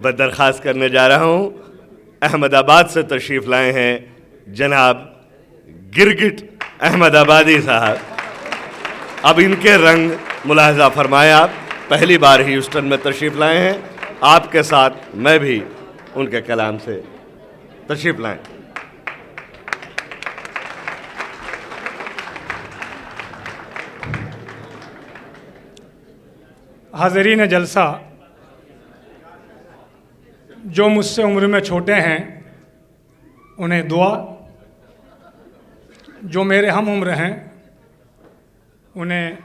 मैं दरख्वास्त करने जा रहा हूँ, अहमदाबाद से तशरीफ़ लाए हैं जनाब गिरगिट अहमदाबादी साहब। अब इनके रंग मुलाहजा फरमाए आप, पहली बार ह्यूस्टन में तशरीफ़ लाए हैं, आपके साथ मैं भी उनके कलाम से तशरीफ़ लाएं। हाज़रीन जलसा, जो मुझसे उम्र में छोटे हैं उन्हें दुआ, जो मेरे हम उम्र हैं उन्हें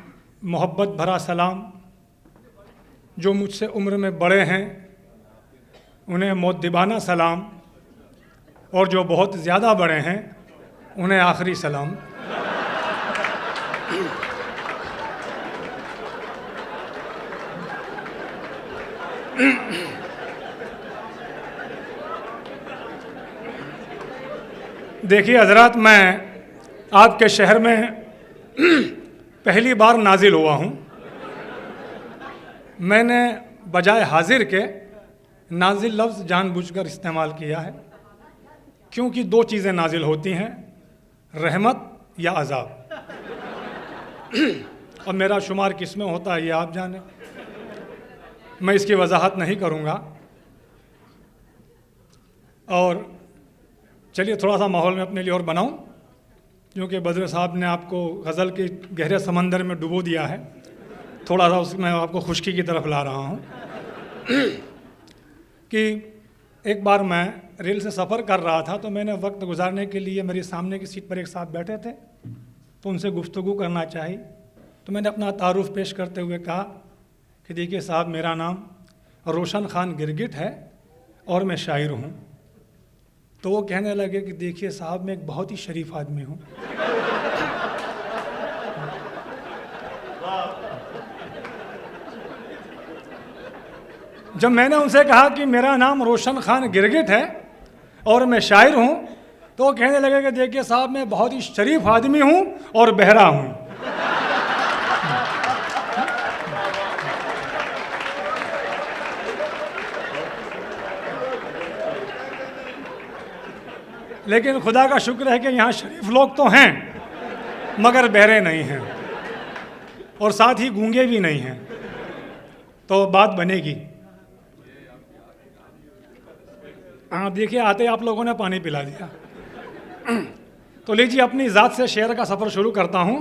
मोहब्बत भरा सलाम, जो मुझसे उम्र में बड़े हैं उन्हें मुअद्दिबाना सलाम, और जो बहुत ज़्यादा बड़े हैं उन्हें आखिरी सलाम। देखिए हज़रात, मैं आपके शहर में पहली बार नाजिल हुआ हूँ। मैंने बजाय हाजिर के नाजिल लफ्ज़ जानबूझकर इस्तेमाल किया है, क्योंकि दो चीज़ें नाजिल होती हैं, रहमत या अज़ाब। अब मेरा शुमार किस में होता है ये आप जाने, मैं इसकी वजाहत नहीं करूँगा। और चलिए थोड़ा सा माहौल में अपने लिए और बनाऊं, क्योंकि बद्र साहब ने आपको गज़ल के गहरे समंदर में डुबो दिया है, थोड़ा सा उसमें आपको खुश्की की तरफ ला रहा हूं। कि एक बार मैं रेल से सफ़र कर रहा था, तो मैंने वक्त गुजारने के लिए मेरी सामने की सीट पर एक साहब बैठे थे, तो उनसे गुफ्तगू करना चाहिए। तो मैंने अपना तारुफ़ पेश करते हुए कहा कि देखिए साहब, मेरा नाम रोशन ख़ान गिरगिट है और मैं शायर हूँ। तो वो कहने लगे कि देखिए साहब, मैं एक बहुत ही शरीफ आदमी हूँ। जब मैंने उनसे कहा कि मेरा नाम रोशन ख़ान गिरगिट है और मैं शायर हूँ, तो वो कहने लगे कि देखिए साहब, मैं बहुत ही शरीफ आदमी हूँ और बहरा हूँ। लेकिन खुदा का शुक्र है कि यहाँ शरीफ लोग तो हैं, मगर बहरे नहीं हैं, और साथ ही गूंगे भी नहीं हैं, तो बात बनेगी। हाँ देखिए, आते आप लोगों ने पानी पिला दिया। तो लीजिए, अपनी ज़ात से शेर का सफ़र शुरू करता हूँ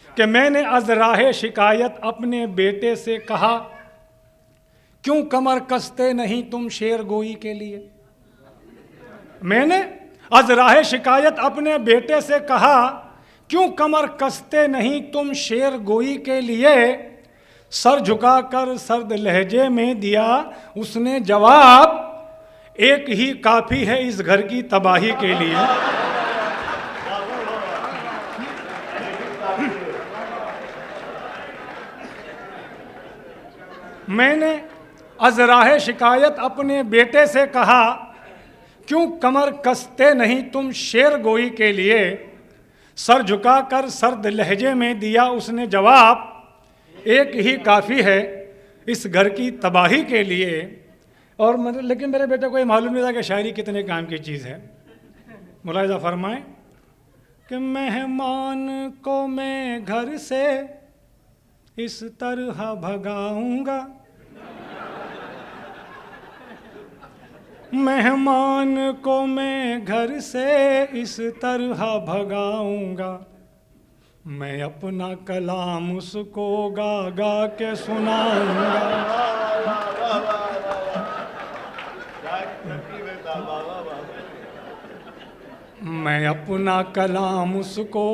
कि मैंने अज़ राहे शिकायत अपने बेटे से कहा, क्यों कमर कसते नहीं तुम शेर गोई के लिए। मैंने अज़ राहे शिकायत अपने बेटे से कहा, क्यों कमर कसते नहीं तुम शेर गोई के लिए। सर झुकाकर सर्द लहजे में दिया उसने जवाब, एक ही काफ़ी है इस घर की तबाही के लिए। मैंने अज़ राहे शिकायत अपने बेटे से कहा, क्यों कमर कसते नहीं तुम शेर गोई के लिए। सर झुकाकर सर्द लहजे में दिया उसने जवाब, एक ही काफ़ी है इस घर की तबाही के लिए। और लेकिन मेरे बेटे को ये मालूम नहीं था कि शायरी कितने काम की चीज़ है। मुलाहिज़ा फरमाएं कि मेहमान को मैं घर से इस तरह भगाऊंगा, मेहमान को मैं घर से इस तरह भगाऊंगा। मैं अपना कलाम उसको गा गा के सुनाऊंगा। मैं अपना कलाम उसको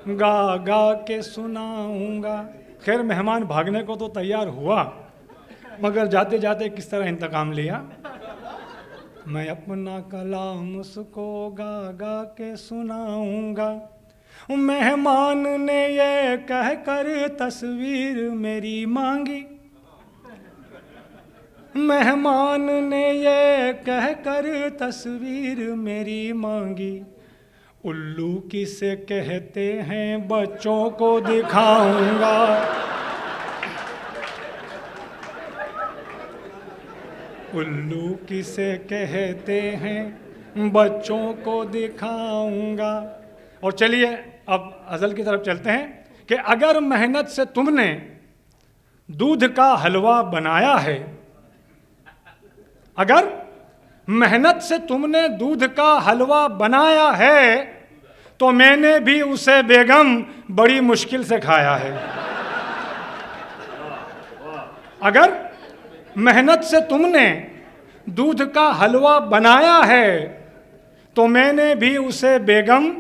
गा गा के सुनाऊंगा। खैर, मेहमान भागने को तो तैयार हुआ, मगर जाते जाते किस तरह इंतकाम लिया। मैं अपना कलाम उसको गा गा के सुनाऊंगा। मेहमान ने ये कहकर तस्वीर मेरी मांगी, मेहमान ने ये कहकर तस्वीर मेरी मांगी। उल्लू किसे कहते हैं बच्चों को दिखाऊंगा। उल्लू किसे कहते हैं बच्चों को दिखाऊंगा। और चलिए अब अज़ल की तरफ चलते हैं कि अगर मेहनत से तुमने दूध का हलवा बनाया है, अगर मेहनत से तुमने दूध का हलवा बनाया है तो मैंने भी उसे बेगम बड़ी मुश्किल से खाया है। अगर मेहनत से तुमने दूध का हलवा बनाया है तो मैंने भी उसे बेगम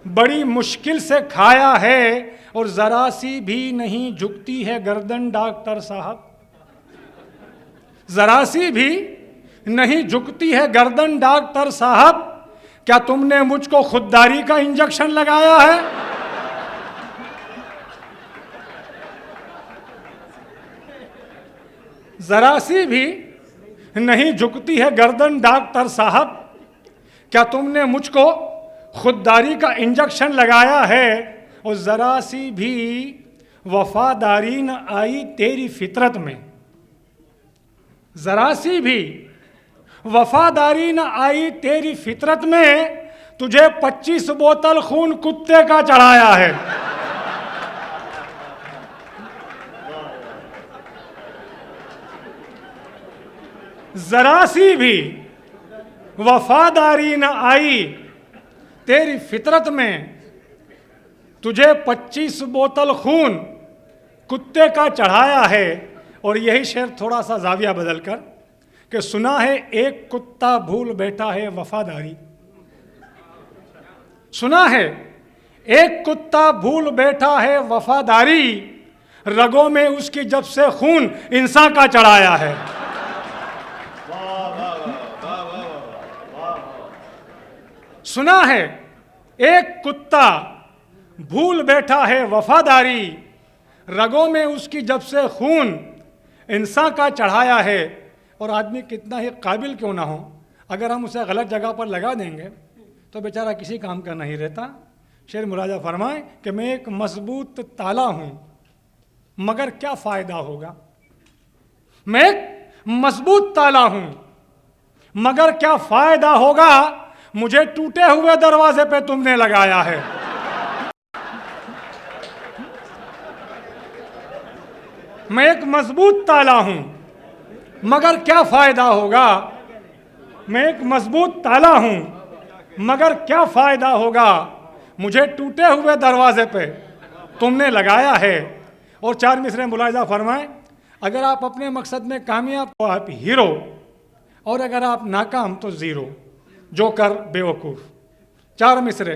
बड़ी मुश्किल से खाया है। और ज़रा सी भी नहीं झुकती है गर्दन डॉक्टर साहब, ज़रा सी भी नहीं झुकती है गर्दन डॉक्टर साहब, क्या तुमने मुझको खुददारी का इंजेक्शन लगाया है? ज़रा सी भी नहीं झुकती है गर्दन डॉक्टर साहब, क्या तुमने मुझको खुददारी का इंजेक्शन लगाया है? और ज़रा सी भी वफादारी न आई तेरी फितरत में, ज़रा सी भी वफादारी न आई तेरी फितरत में, तुझे 25 बोतल खून कुत्ते का चढ़ाया है। ज़रा सी भी वफादारी न आई तेरी फितरत में, तुझे 25 बोतल खून कुत्ते का चढ़ाया है। और यही शेर थोड़ा सा जाविया बदल कर कि सुना है एक कुत्ता भूल बैठा है वफादारी, सुना है एक कुत्ता भूल बैठा है वफादारी, रगों में उसकी जब से खून इंसान का चढ़ाया है। सुना है एक कुत्ता भूल बैठा है वफादारी, रगों में उसकी जब से खून इंसान का चढ़ाया है। और आदमी कितना ही काबिल क्यों ना हो, अगर हम उसे गलत जगह पर लगा देंगे तो बेचारा किसी काम का नहीं रहता। शेर मुलाजा फरमाए कि मैं एक मजबूत ताला हूँ मगर क्या फ़ायदा होगा, मैं एक मजबूत ताला हूँ मगर क्या फ़ायदा होगा, मुझे टूटे हुए दरवाजे पे तुमने लगाया है। मैं एक मजबूत ताला हूं मगर क्या फायदा होगा, मैं एक मजबूत ताला हूं मगर क्या फायदा होगा, मुझे टूटे हुए दरवाजे पे तुमने लगाया है। और 4 मिसरे मुलाहिजा फरमाएं, अगर आप अपने मकसद में कामयाब तो आप हीरो, और अगर आप नाकाम तो ज़ीरो, जोकर बेवकूफ़। 4 मिसरे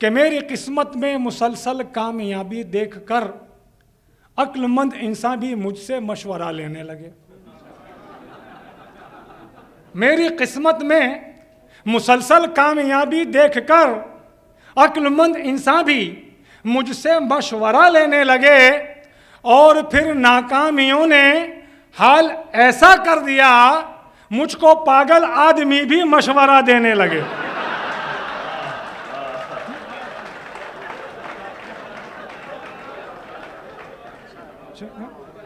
कि मेरी किस्मत में मुसलसल कामयाबी देखकर अक्लमंद इंसान भी मुझसे मशवरा लेने लगे। मेरी किस्मत में मुसलसल कामयाबी देखकर अक्लमंद इंसान भी मुझसे मशवरा लेने लगे। और फिर नाकामियों ने हाल ऐसा कर दिया, मुझको पागल आदमी भी मशवरा देने लगे।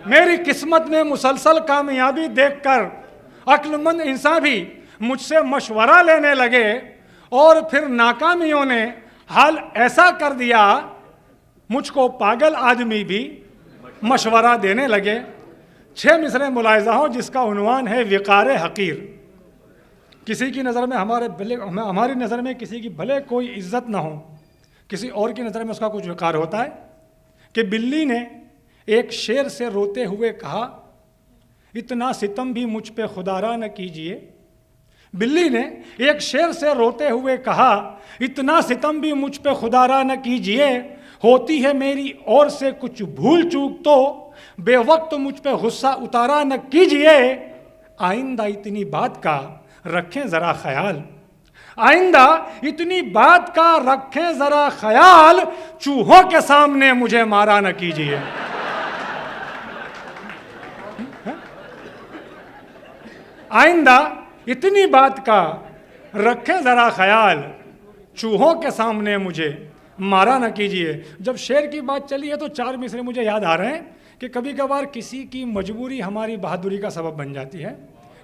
मेरी किस्मत में मुसलसल कामयाबी देखकर अक्लमंद इंसान भी मुझसे मशवरा लेने लगे। और फिर नाकामियों ने हाल ऐसा कर दिया, मुझको पागल आदमी भी मशवरा देने लगे। 6 मिसरे मुलाहिजा हो जिसका उन्वान है विकार हकीर। किसी की नज़र में हमारी नज़र में किसी की भले कोई इज्जत ना हो, किसी और की नज़र में उसका कुछ विकार होता है। कि बिल्ली ने एक शेर से रोते हुए कहा, इतना सितम भी मुझ पे खुदारा न कीजिए। बिल्ली ने एक शेर से रोते हुए कहा, इतना सितम भी मुझ पे खुदारा न कीजिए, होती है मेरी ओर से कुछ भूल चूक तो बेवक्त मुझ पे गुस्सा उतारा न कीजिए। आइंदा इतनी बात का रखें ज़रा ख्याल, आइंदा इतनी बात का रखें ज़रा ख्याल, चूहों के सामने मुझे मारा न कीजिए। आइंदा इतनी बात का रखें ज़रा ख्याल, चूहों के सामने मुझे मारा न कीजिए। जब शेर की बात चली है तो 4 मिसरे मुझे याद आ रहे हैं कि कभी कभार किसी की मजबूरी हमारी बहादुरी का सबब बन जाती है।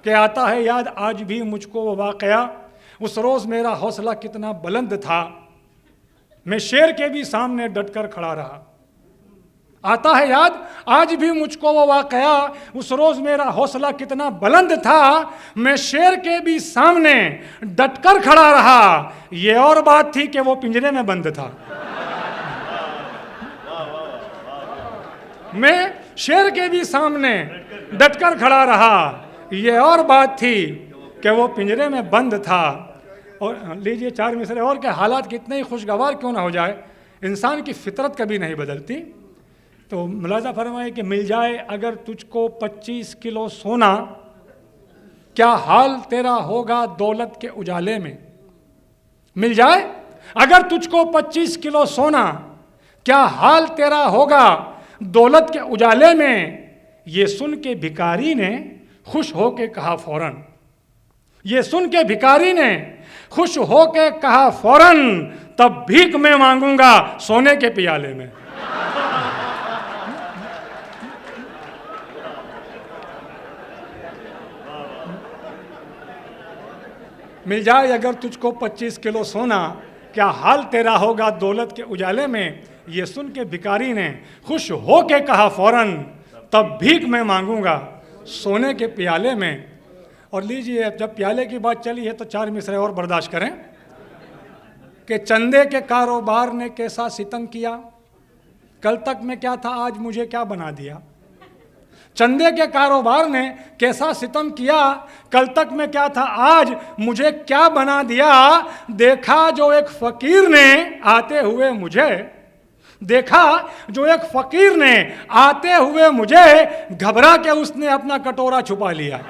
कि आता है याद आज भी मुझको वो वाक़या, उस रोज़ मेरा हौसला कितना बुलंद था, मैं शेर के भी सामने डटकर खड़ा रहा। आता है याद आज भी मुझको वो वाक़या, उस रोज़ मेरा हौसला कितना बुलंद था, मैं शेर के भी सामने डटकर खड़ा रहा। ये और बात थी कि वो पिंजरे में बंद था। मैं शेर के भी सामने डटकर खड़ा रहा, ये और बात थी कि वो पिंजरे में बंद था। और लीजिए 4 मिसरे और के हालात कितने ही खुशगवार क्यों ना हो जाए, इंसान की फितरत कभी नहीं बदलती। तो मुलाजा फरमाए कि मिल जाए अगर तुझको 25 किलो सोना, क्या हाल तेरा होगा दौलत के उजाले में। मिल जाए अगर तुझको 25 किलो सोना, क्या हाल तेरा होगा दौलत के उजाले में। ये सुन के भिखारी ने खुश होके कहा फौरन, ये सुन के भिखारी ने खुश होके कहा फौरन, तब भीख मैं मांगूंगा सोने के पियाले में। मिल जाए अगर तुझको 25 किलो सोना, क्या हाल तेरा होगा दौलत के उजाले में। ये सुन के भिखारी ने खुश हो के कहा फौरन, तब भीख मैं मांगूंगा सोने के प्याले में। और लीजिए जब प्याले की बात चली है तो 4 मिसरे और बर्दाश्त करें कि चंदे के कारोबार ने कैसा सितम किया, कल तक मैं क्या था आज मुझे क्या बना दिया। चंदे के कारोबार ने कैसा सितम किया, कल तक मैं क्या था आज मुझे क्या बना दिया। देखा जो एक फकीर ने आते हुए मुझे, देखा जो एक फकीर ने आते हुए मुझे, घबरा के उसने अपना कटोरा छुपा लिया।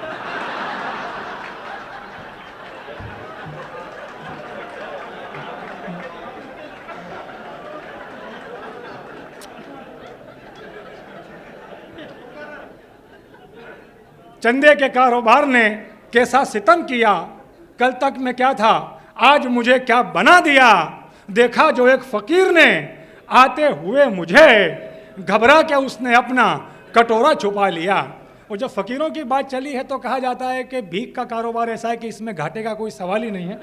चंदे के कारोबार ने कैसा सितम किया, कल तक मैं क्या था आज मुझे क्या बना दिया। देखा जो एक फकीर ने आते हुए मुझे, घबरा के उसने अपना कटोरा छुपा लिया। और जब फ़कीरों की बात चली है तो कहा जाता है कि भीख का कारोबार ऐसा है कि इसमें घाटे का कोई सवाल ही नहीं है,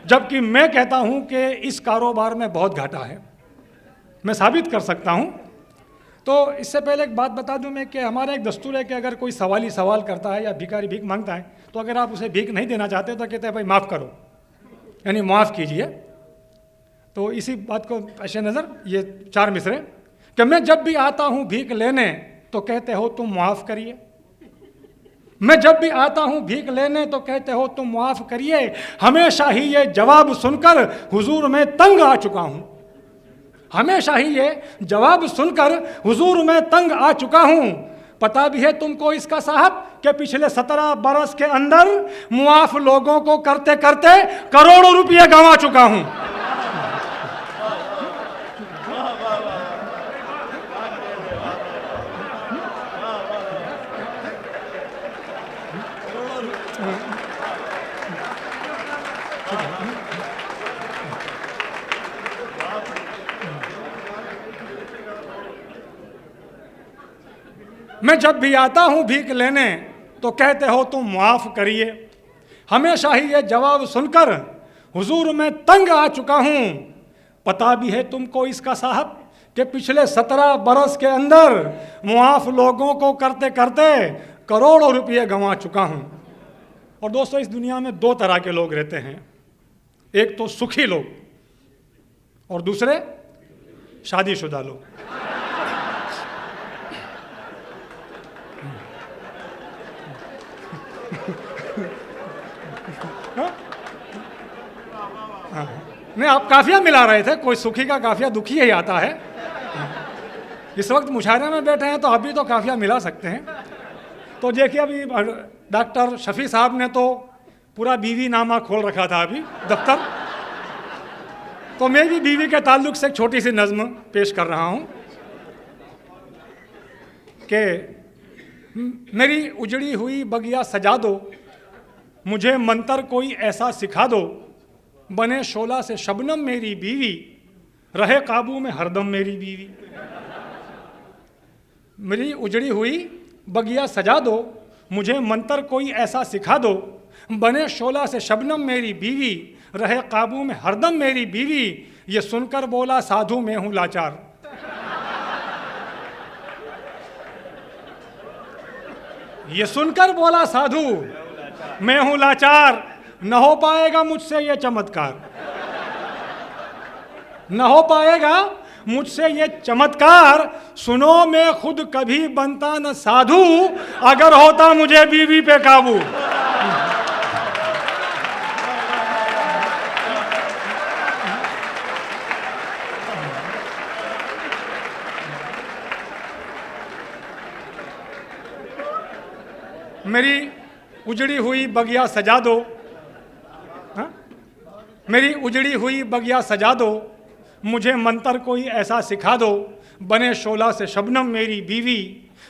जबकि मैं कहता हूं कि इस कारोबार में बहुत घाटा है, मैं साबित कर सकता हूं। तो इससे पहले एक बात बता दूं मैं कि हमारा एक दस्तूर है कि अगर कोई सवाली सवाल करता है या भिखारी भीख मांगता है तो अगर आप उसे भीख नहीं देना चाहते तो कहते हैं भाई माफ़ करो, यानी माफ़ कीजिए। तो इसी बात को पेश नज़र ये 4 मिसरे कि मैं जब भी आता हूँ भीख लेने तो कहते हो तुम माफ़ करिए। मैं जब भी आता हूँ भीख लेने तो कहते हो तुम माफ़ करिए। हमेशा ही ये जवाब सुनकर हुजूर में तंग आ चुका हूँ, हमेशा ही ये जवाब सुनकर हुजूर में तंग आ चुका हूँ। पता भी है तुमको इसका साहब कि पिछले 17 बरस के अंदर मुआफ लोगों को करते करते करोड़ों रुपये गंवा चुका हूँ। मैं जब भी आता हूँ भीख लेने तो कहते हो तुम माफ़ करिए। हमेशा ही ये जवाब सुनकर हुजूर में तंग आ चुका हूँ। पता भी है तुमको इसका साहब कि पिछले 17 बरस के अंदर मुआफ लोगों को करते करते करोड़ों रुपये गंवा चुका हूँ। और दोस्तों इस दुनिया में 2 तरह के लोग रहते हैं, एक तो सुखी लोग और दूसरे शादीशुदा लोग। नहीं आप काफिया मिला रहे थे, कोई सुखी का काफिया दुखी ही आता है। इस वक्त मुशायरे में बैठे हैं तो अभी तो काफिया मिला सकते हैं। तो देखिए अभी डॉक्टर शफी साहब ने तो पूरा बीवी नामा खोल रखा था अभी दफ्तर, तो मैं भी बीवी के ताल्लुक से एक छोटी सी नज़्म पेश कर रहा हूँ कि मेरी उजड़ी हुई बगिया सजा दो, मुझे मंतर कोई ऐसा सिखा दो, बने शोला से शबनम मेरी बीवी, रहे काबू में हरदम मेरी बीवी। मेरी उजड़ी हुई बगिया सजा दो, मुझे मंतर कोई ऐसा सिखा दो, बने शोला से शबनम मेरी बीवी, रहे काबू में हरदम मेरी बीवी। ये सुनकर बोला साधु मैं हूं लाचार। ये सुनकर बोला साधु मैं हूं लाचार, न हो पाएगा मुझसे ये चमत्कार, न हो पाएगा मुझसे ये चमत्कार। सुनो मैं खुद कभी बनता न साधु, अगर होता मुझे बीवी पे काबू। मेरी उजड़ी हुई बगिया सजा दो, हाँ? मेरी उजड़ी हुई बगिया सजा दो, मुझे मंतर कोई ऐसा सिखा दो, बने शोला से शबनम मेरी बीवी,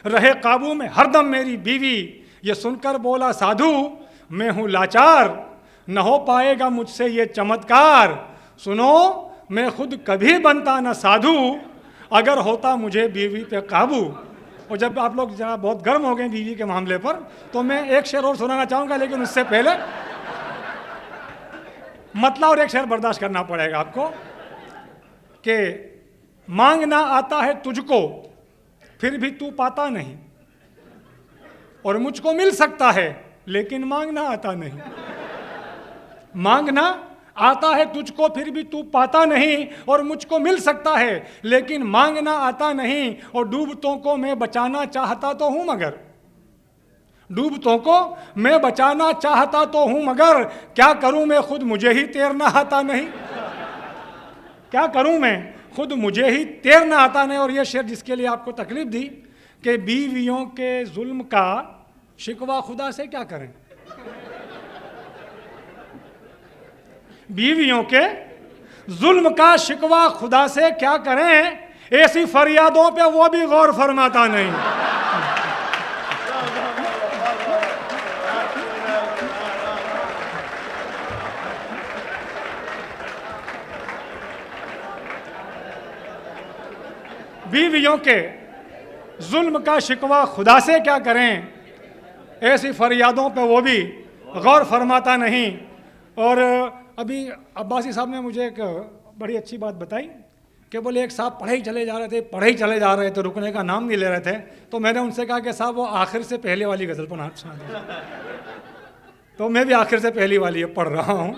रहे काबू में हरदम मेरी बीवी। ये सुनकर बोला साधु मैं हूँ लाचार, न हो पाएगा मुझसे ये चमत्कार। सुनो मैं खुद कभी बनता न साधु, अगर होता मुझे बीवी पे काबू। और जब आप लोग जरा बहुत गर्म हो गए बीवी के मामले पर, तो मैं एक शेर और सुनाना चाहूँगा, लेकिन उससे पहले मतला और एक शेर बर्दाश्त करना पड़ेगा आपको कि मांगना आता है तुझको फिर भी तू पाता नहीं, और मुझको मिल सकता है लेकिन मांगना आता नहीं। मांगना आता है तुझको फिर भी तू पाता नहीं, और मुझको मिल सकता है लेकिन मांगना आता नहीं। और डूबतों को मैं बचाना चाहता तो हूं मगर, डूबतों को मैं बचाना चाहता तो हूं मगर, क्या करूं मैं खुद मुझे ही तैरना आता नहीं। क्या करूं मैं खुद मुझे ही तैरना आता नहीं। और यह शेर जिसके लिए आपको तकलीफ दी कि बीवियों के जुल्म का शिकवा खुदा से क्या करें, बीवियों के जुल्म का शिकवा खुदा से क्या करें, ऐसी फरियादों पे वो भी गौर फरमाता नहीं। बीवियों के जुल्म का शिकवा खुदा से क्या करें, ऐसी फरियादों पे वो भी गौर फरमाता नहीं। और अभी अब्बासी साहब ने मुझे एक बड़ी अच्छी बात बताई कि बोले एक साहब पढ़े ही चले जा रहे थे, पढ़े ही चले जा रहे थे, रुकने का नाम नहीं ले रहे थे। तो मैंने उनसे कहा कि साहब वो आखिर से पहले वाली गज़ल पर नाम सुना दो। तो मैं भी आखिर से पहली वाली पढ़ रहा हूँ।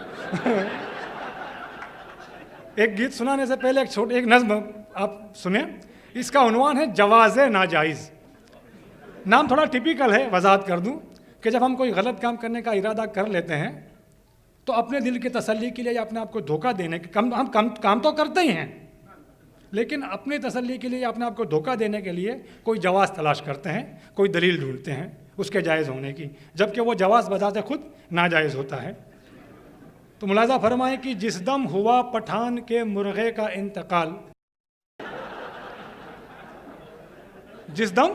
एक गीत सुनाने से पहले एक नज़्म आप सुने। इसका उन्वान है जवाज़े नाजायज़। नाम थोड़ा टिपिकल है, वजाहत कर दूं कि जब हम कोई गलत काम करने का इरादा कर लेते हैं तो अपने दिल की तसल्ली के लिए या अपने आप को धोखा देने के हम काम तो करते ही हैं, लेकिन अपनी तसल्ली के लिए अपने आप को धोखा देने के लिए कोई जवाज़ तलाश करते हैं, कोई दलील ढूंढते हैं उसके जायज़ होने की, जबकि वो जवाज़ बजाते खुद नाजायज़ होता है। तो मुलाज़ा फरमाएं कि जिस दम हुआ पठान के मुर्गे का इंतकाल, जिस दम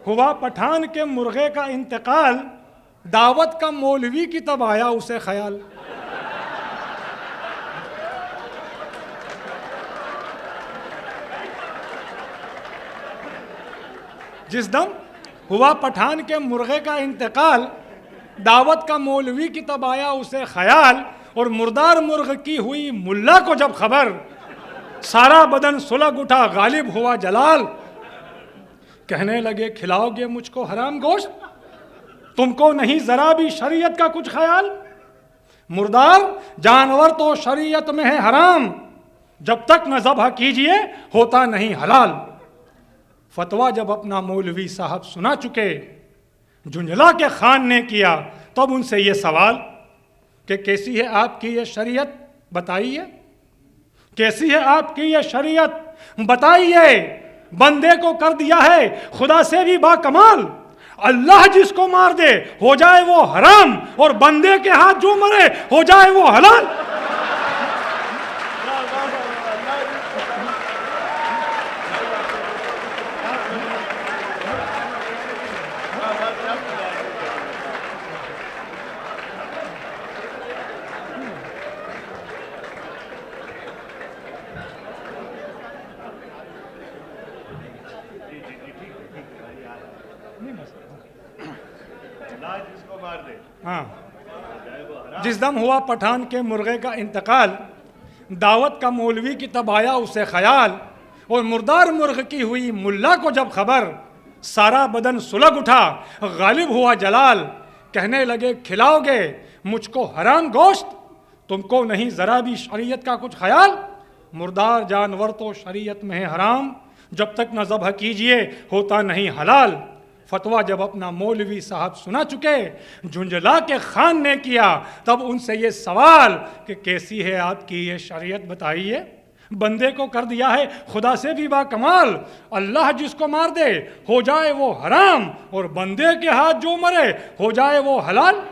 हुआ पठान के मुर्गे का इंतकाल, दावत का मौलवी की तब आया उसे ख्याल। जिस दम हुआ पठान के मुर्गे का इंतकाल, दावत का मौलवी की तब आया उसे ख्याल। और मुर्दार मुर्ग की हुई मुल्ला को जब खबर, सारा बदन सुलग उठा गालिब हुआ जलाल। कहने लगे खिलाओगे मुझको हराम गोश्त, तुमको नहीं जरा भी शरीयत का कुछ ख्याल। मुर्दार जानवर तो शरीयत में है हराम, जब तक न ज़ब्ह कीजिए होता नहीं हलाल। फतवा जब अपना मौलवी साहब सुना चुके, झुंझला के खान ने किया तब उनसे ये सवाल कि कैसी है आपकी ये शरीयत बताइए, कैसी है आपकी ये शरीयत बताइए। बंदे को कर दिया है खुदा से भी बाकमाल, अल्लाह जिसको मार दे हो जाए वो हराम, और बंदे के हाथ जो मरे हो जाए वो हलाल। हाँ, जिस दम हुआ पठान के मुर्गे का इंतकाल, दावत का मौलवी की तब आया उसे ख्याल, और मुर्दार मुर्ग की हुई मुल्ला को जब खबर, सारा बदन सुलग उठा, गालिब हुआ जलाल। कहने लगे खिलाओगे मुझको हराम गोश्त, तुमको नहीं ज़रा भी शरीयत का कुछ ख्याल। मुर्दार जानवर तो शरीयत में है हराम, जब तक न ज़ब्ह कीजिए होता नहीं हलाल। फतवा जब अपना मौलवी साहब सुना चुके, झुंझला के खान ने किया तब उनसे ये सवाल कि कैसी है आपकी ये शरीयत बताइए। बंदे को कर दिया है खुदा से भी बाकमाल, अल्लाह जिसको मार दे हो जाए वो हराम, और बंदे के हाथ जो मरे हो जाए वो हलाल।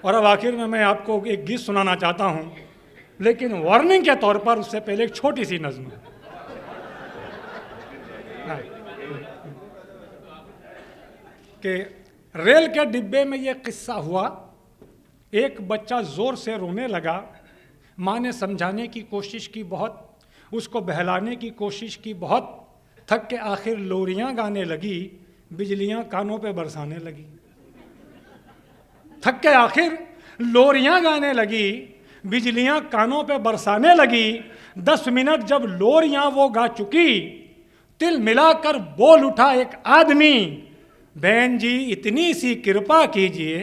और अब आखिर में मैं आपको एक गीत सुनाना चाहता हूँ, लेकिन वार्निंग के तौर पर उससे पहले एक छोटी सी नज़्म कि रेल के डिब्बे में ये किस्सा हुआ। एक बच्चा ज़ोर से रोने लगा, माँ ने समझाने की कोशिश की बहुत, उसको बहलाने की कोशिश की बहुत, थक के आखिर लोरियाँ गाने लगी, बिजलियाँ कानों पे बरसाने लगी। थक के आखिर लोरियाँ गाने लगी, बिजलियाँ कानों पे बरसाने लगी। 10 मिनट जब लोरियाँ वो गा चुकी, तिल मिलाकर बोल उठा एक आदमी, बहन जी इतनी सी कृपा कीजिए,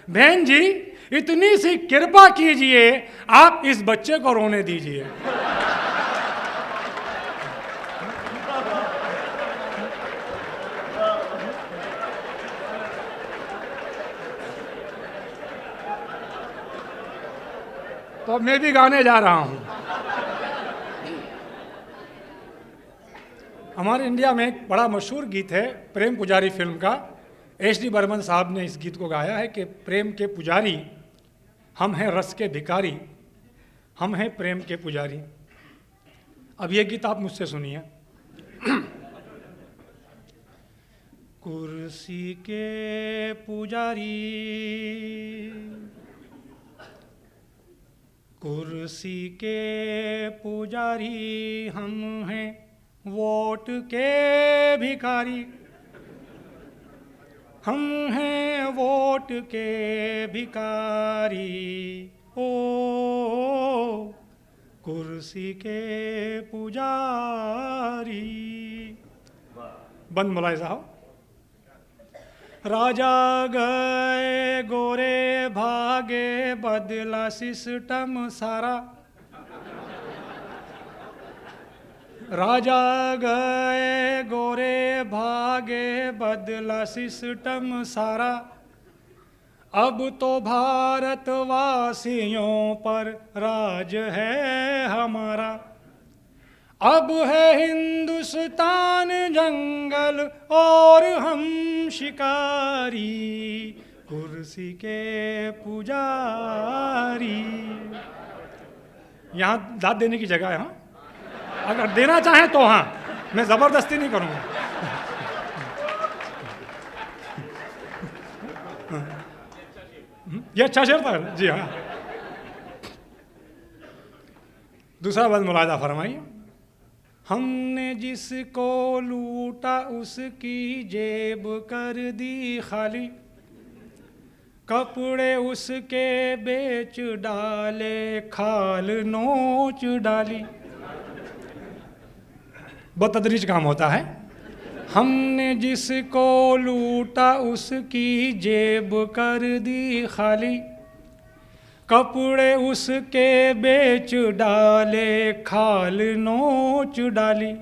बहन जी इतनी सी कृपा कीजिए, आप इस बच्चे को रोने दीजिए। तो अब मैं भी गाने जा रहा हूं। हमारे इंडिया में एक बड़ा मशहूर गीत है प्रेम पुजारी फिल्म का। एच.डी. बर्मन साहब ने इस गीत को गाया है कि प्रेम के पुजारी हम हैं, रस के भिखारी हम हैं, प्रेम के पुजारी। अब ये गीत आप मुझसे सुनिए। कुर्सी के पुजारी, कुर्सी के पुजारी हम हैं, वोट के भिखारी हम हैं, वोट के भिखारी। ओ कुर्सी के पुजारी। बंद मुलाहिजा हो। राजा गए गोरे भागे, बदला सिस्टम सारा। राजा गए गोरे भागे, बदला सिस्टम सारा। अब तो भारतवासियों पर राज है हमारा। अब है हिंदुस्तान जंगल और हम शिकारी, कुर्सी के पुजारी। यहाँ दाद देने की जगह है, हाँ, अगर देना चाहें तो हाँ, मैं ज़बरदस्ती नहीं करूँगा। ये अच्छा शेर था जी, हाँ। दूसरा बंद मुलाहिजा फरमाइए। हमने जिसको लूटा उसकी जेब कर दी खाली, कपड़े उसके बेच डाले, खाल नोच डाली। बतदरीज काम होता है। हमने जिसको लूटा उसकी जेब कर दी खाली, कपड़े उसके बेच डाले, खाल नोच डाली।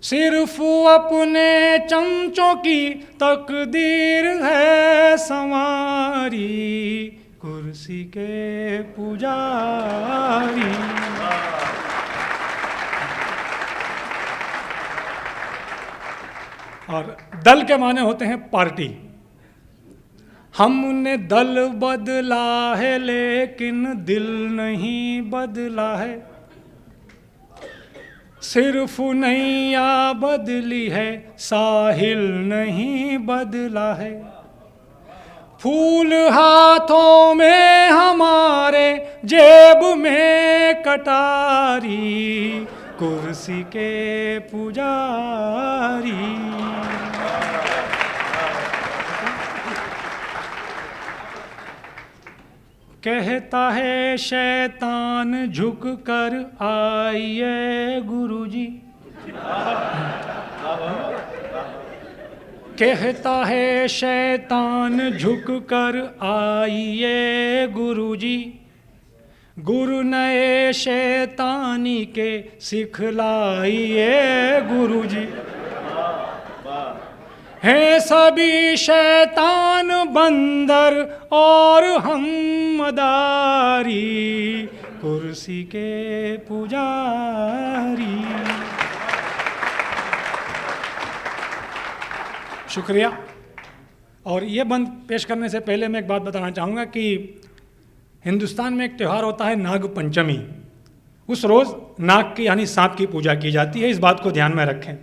सिर्फ अपने चमचों की तकदीर है संवारी, कुर्सी के पुजारी। और दल के माने होते हैं पार्टी। हमने दल बदला है लेकिन दिल नहीं बदला है। सिर्फ नैया बदली है, साहिल नहीं बदला है। फूल हाथों में हमारे, जेब में कटारी, कुर्सी के पुजारी। कहता है शैतान झुक कर आइए गुरुजी, कहता है शैतान झुक कर आइए गुरुजी, गुरु नए शैतानी के सिखलाइए गुरुजी। हैं सभी शैतान बंदर और हम मदारी, कुर्सी के पुजारी। शुक्रिया। और ये बंद पेश करने से पहले मैं एक बात बताना चाहूँगा कि हिंदुस्तान में एक त्यौहार होता है नाग पंचमी। उस रोज़ नाग की यानी सांप की पूजा की जाती है, इस बात को ध्यान में रखें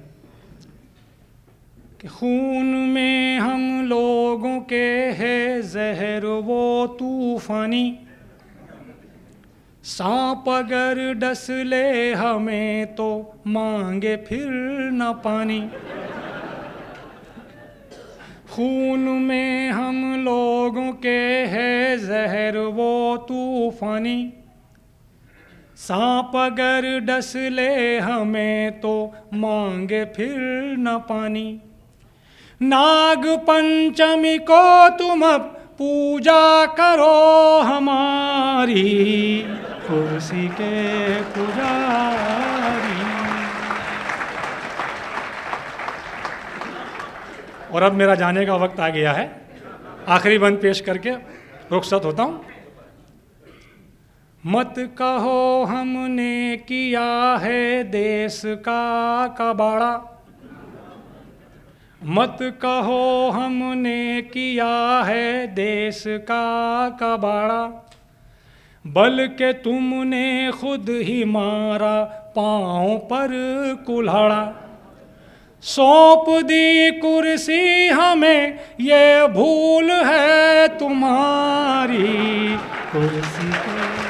कि खून में हम लोगों के है जहर वो तूफानी, सांप अगर डस ले हमें तो मांगे फिर न पानी। खून में हम लोगों के है जहर वो तूफानी, सांप अगर डस ले हमें तो मांगे फिर न पानी। नाग पंचमी को तुम अब पूजा करो हमारी, कुर्सी के पुजारी। और अब मेरा जाने का वक्त आ गया है, आखिरी बंद पेश करके रुखसत होता हूँ। मत कहो हमने किया है देश का कबाड़ा, मत कहो हमने किया है देश का कबाड़ा, बल्कि तुमने खुद ही मारा पाँव पर कुल्हाड़ा। सौंप दी कुर्सी हमें ये भूल है तुम्हारी, कुर्सी के